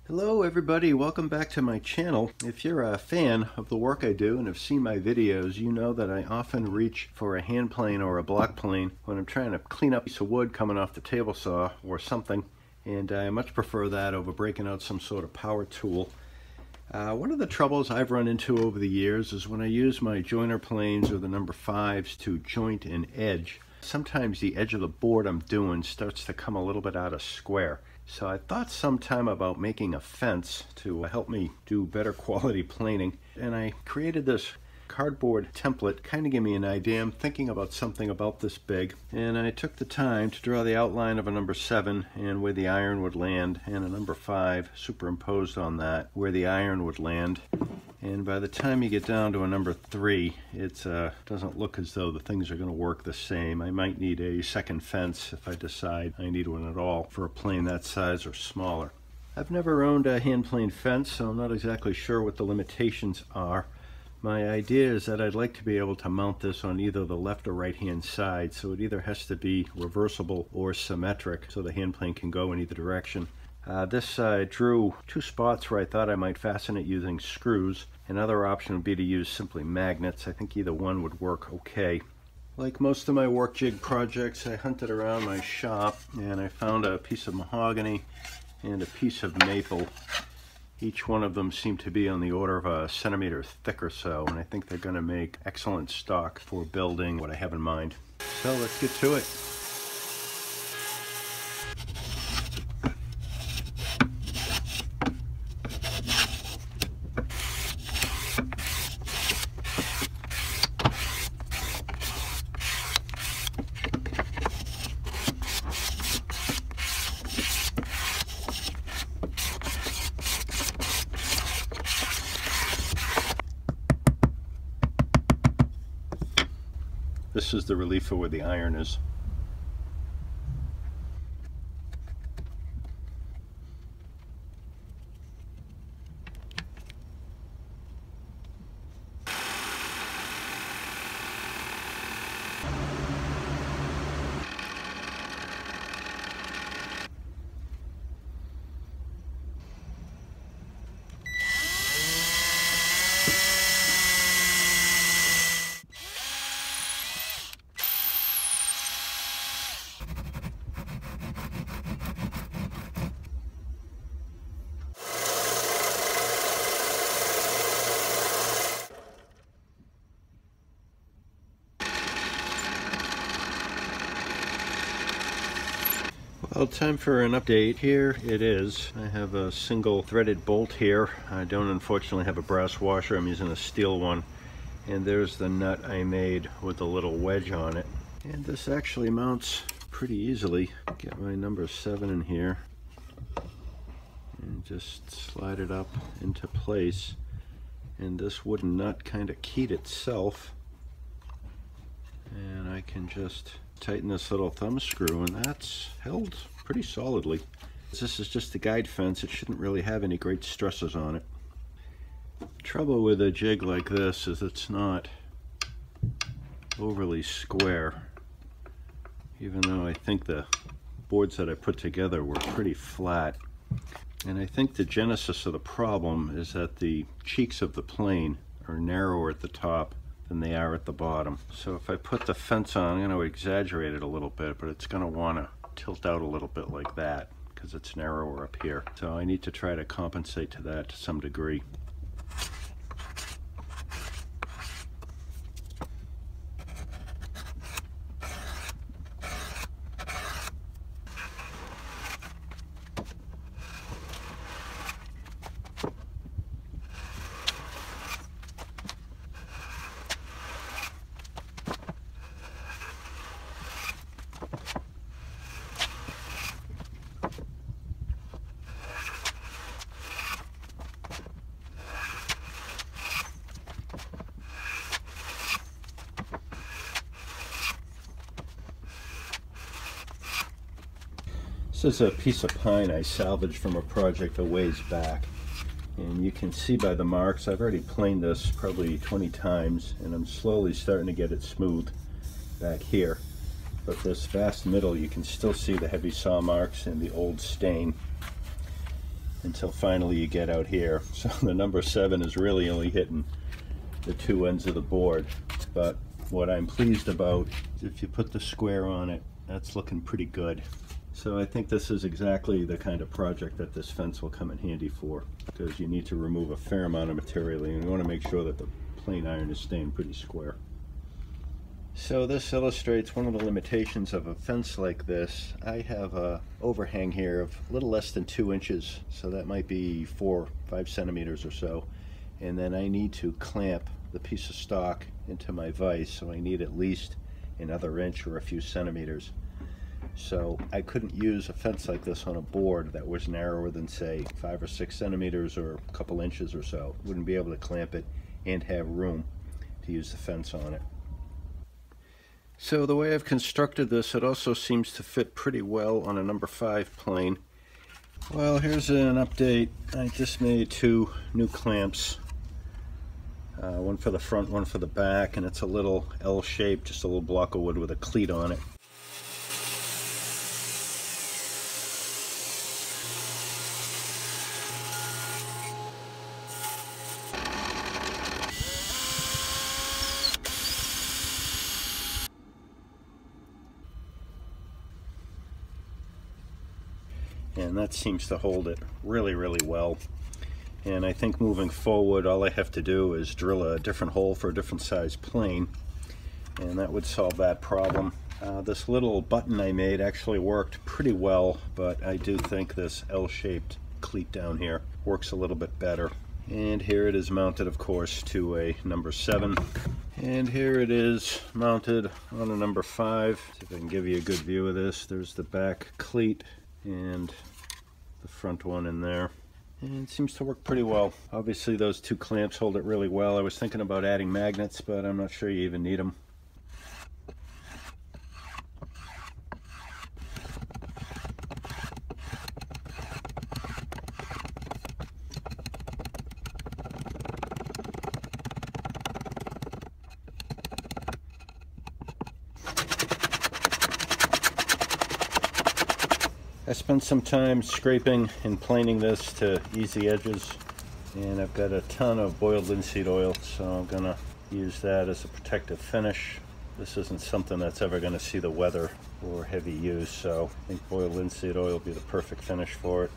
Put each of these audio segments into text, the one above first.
Hello everybody, welcome back to my channel. If you're a fan of the work I do and have seen my videos, you know that I often reach for a hand plane or a block plane when I'm trying to clean up a piece of wood coming off the table saw or something, and I much prefer that over breaking out some sort of power tool. One of the troubles I've run into over the years is when I use my joiner planes or the number 5s to joint an edge. Sometimes the edge of the board I'm doing starts to come a little bit out of square. So I thought sometime about making a fence to help me do better quality planing, and I created this cardboard template. Kind of give me an idea. I'm thinking about something about this big, and I took the time to draw the outline of a number 7 and where the iron would land, and a number 5 superimposed on that where the iron would land. And by the time you get down to a number 3, it doesn't look as though the things are going to work the same. I might need a second fence if I decide I need one at all for a plane that size or smaller. I've never owned a hand plane fence, so I'm not exactly sure what the limitations are. My idea is that I'd like to be able to mount this on either the left or right hand side, so it either has to be reversible or symmetric so the hand plane can go in either direction. This drew 2 spots where I thought I might fasten it using screws. Another option would be to use simply magnets. I think either one would work okay. Like most of my work jig projects, I hunted around my shop and I found a piece of mahogany and a piece of maple. Each one of them seemed to be on the order of a centimeter thick or so, and I think they're going to make excellent stock for building what I have in mind. So let's get to it. This is the relief for where the iron is. Well, time for an update. Here it is. I have a single threaded bolt here. I don't unfortunately have a brass washer. I'm using a steel one. And there's the nut I made with a little wedge on it. And this actually mounts pretty easily. Get my number 7 in here and just slide it up into place. And this wooden nut kind of keyed itself. And I can just tighten this little thumb screw, and that's held pretty solidly. This is just a guide fence. It shouldn't really have any great stresses on it. Trouble with a jig like this is it's not overly square, even though I think the boards that I put together were pretty flat. And I think the genesis of the problem is that the cheeks of the plane are narrower at the top than they are at the bottom. So if I put the fence on, I'm going to exaggerate it a little bit, but it's going to want to tilt out a little bit like that because it's narrower up here. So I need to try to compensate to that to some degree. This is a piece of pine I salvaged from a project a ways back, and you can see by the marks I've already planed this probably 20 times, and I'm slowly starting to get it smooth back here. But this vast middle, you can still see the heavy saw marks and the old stain. until finally you get out here. So the number 7 is really only hitting the two ends of the board. But what I'm pleased about is if you put the square on it, that's looking pretty good. So I think this is exactly the kind of project that this fence will come in handy for, because you need to remove a fair amount of material and you want to make sure that the plain iron is staying pretty square. So this illustrates one of the limitations of a fence like this. I have a overhang here of a little less than 2 inches, so that might be 4-5 centimeters or so, and then I need to clamp the piece of stock into my vise, so I need at least another inch or a few centimeters. So I couldn't use a fence like this on a board that was narrower than, say, 5 or 6 centimeters or a couple inches or so. Wouldn't be able to clamp it and have room to use the fence on it. So the way I've constructed this, it also seems to fit pretty well on a number 5 plane. Well, here's an update. I just made 2 new clamps. One for the front, one for the back, and it's a little L shape, just a little block of wood with a cleat on it. And that seems to hold it really, really well. And I think moving forward, all I have to do is drill a different hole for a different size plane, and that would solve that problem. This little button I made actually worked pretty well, but I do think this L-shaped cleat down here works a little bit better. And here it is mounted, of course, to a number 7. And here it is mounted on a number 5. See if I can give you a good view of this. There's the back cleat and the front one in there, and it seems to work pretty well. Obviously those 2 clamps hold it really well. I was thinking about adding magnets, but I'm not sure you even need them. I spent some time scraping and planing this to ease the edges, and I've got a ton of boiled linseed oil, so I'm gonna use that as a protective finish. This isn't something that's ever gonna see the weather or heavy use, so I think boiled linseed oil will be the perfect finish for it.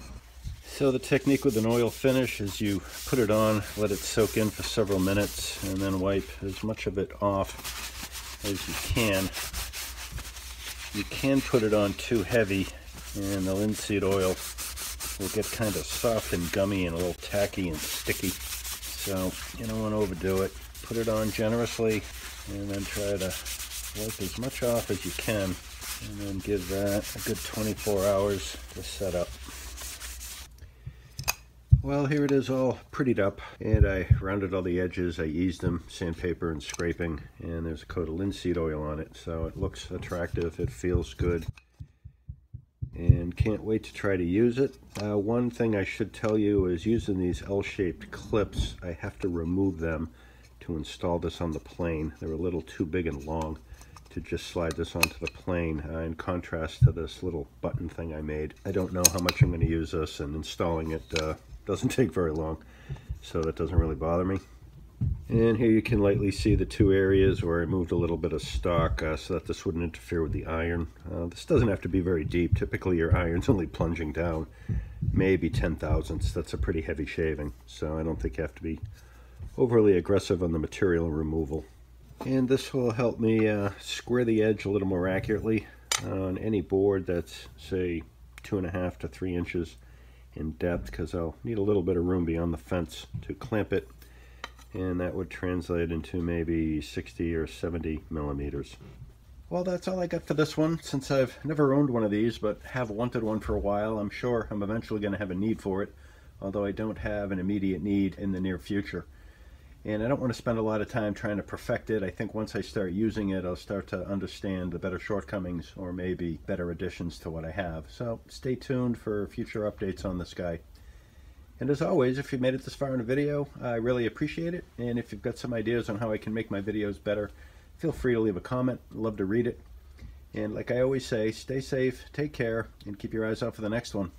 So the technique with an oil finish is you put it on, let it soak in for several minutes, and then wipe as much of it off as you can. You can put it on too heavy, and the linseed oil will get kind of soft and gummy and a little tacky and sticky. So you don't want to overdo it. Put it on generously and then try to wipe as much off as you can, and then give that a good 24 hours to set up. Well, here it is all prettied up, and I rounded all the edges. I eased them, sandpaper and scraping, and there's a coat of linseed oil on it, so it looks attractive, it feels good, and can't wait to try to use it. One thing I should tell you is using these L-shaped clips, I have to remove them to install this on the plane. They're a little too big and long to just slide this onto the plane, in contrast to this little button thing I made. I don't know how much I'm going to use this, and installing it doesn't take very long, so that doesn't really bother me. And here you can lightly see the 2 areas where I moved a little bit of stock so that this wouldn't interfere with the iron. This doesn't have to be very deep. Typically your iron's only plunging down maybe 10 thousandths. That's a pretty heavy shaving, so I don't think you have to be overly aggressive on the material removal. And this will help me square the edge a little more accurately on any board that's, say, 2.5 to 3 inches in depth, because I'll need a little bit of room beyond the fence to clamp it, and that would translate into maybe 60 or 70 millimeters. Well, that's all I got for this one. Since I've never owned one of these but have wanted one for a while, I'm sure I'm eventually going to have a need for it, although I don't have an immediate need in the near future. And I don't want to spend a lot of time trying to perfect it. I think once I start using it, I'll start to understand the better shortcomings or maybe better additions to what I have. So stay tuned for future updates on this guy. And as always, if you made it this far in a video, I really appreciate it. And if you've got some ideas on how I can make my videos better, feel free to leave a comment. I'd love to read it. And like I always say, stay safe, take care, and keep your eyes out for the next one.